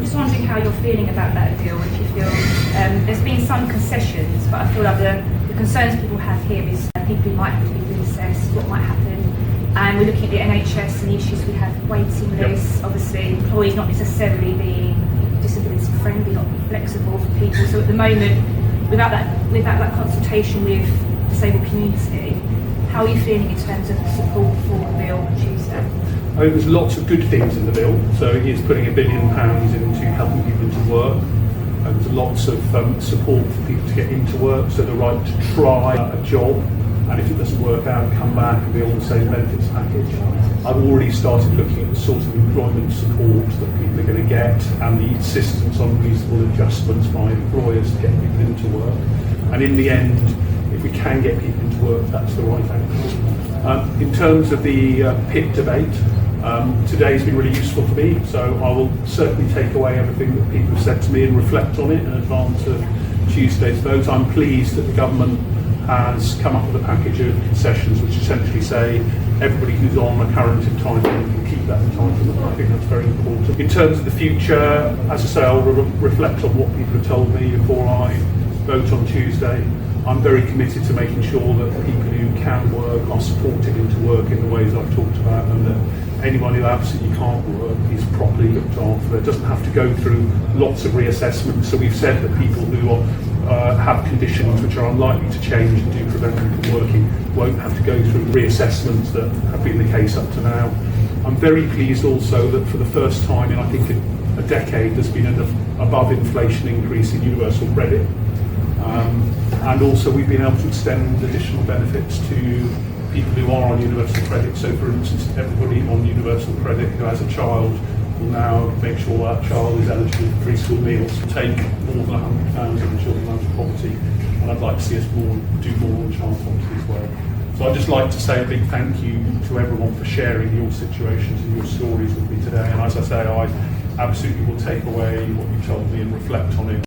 just wondering how you're feeling about that deal. If you feel there's been some concessions, but I feel like the concerns people have here is people who might have to be reassessed, what might happen. And we're looking at the NHS and the issues we have, waiting lists, obviously employees not necessarily being disability friendly, not flexible for people. So at the moment, without that consultation with the disabled community, how are you feeling in terms of support for the bill on Tuesday? I think there's lots of good things in the bill. So it is putting £1 billion into helping people into work. And there's lots of support for people to get into work. So the right to try a job, and if it doesn't work out, come back and be on the same benefits package. I've already started looking at the sort of employment support that people are going to get and the assistance on reasonable adjustments by employers to get people into work. And in the end, if we can get people into work, that's the right outcome. In terms of the PIP debate, today's been really useful for me, so I will certainly take away everything that people have said to me and reflect on it in advance of Tuesday's vote. I'm pleased that the government has come up with a package of concessions which essentially say everybody who's on a current entitlement can keep that entitlement. I think that's very important. In terms of the future, as I say, I'll reflect on what people have told me before I vote on Tuesday. I'm very committed to making sure that people who can work are supported into work in the ways I've talked about, and that anyone who absolutely can't work is properly looked after. It doesn't have to go through lots of reassessments. So we've said that people who have conditions which are unlikely to change and do prevent them from working won't have to go through reassessments that have been the case up to now. I'm very pleased also that for the first time in I think a decade there's been an above inflation increase in universal credit. And also we've been able to extend additional benefits to people who are on universal credit. So for instance, everybody on universal credit who has a child will now make sure that child is eligible for free school meals, take more than £100 of the children out of poverty, and I'd like to see us do more on child poverty as well. So I'd just like to say a big thank you to everyone for sharing your situations and your stories with me today, and as I say, I absolutely will take away what you told me and reflect on it.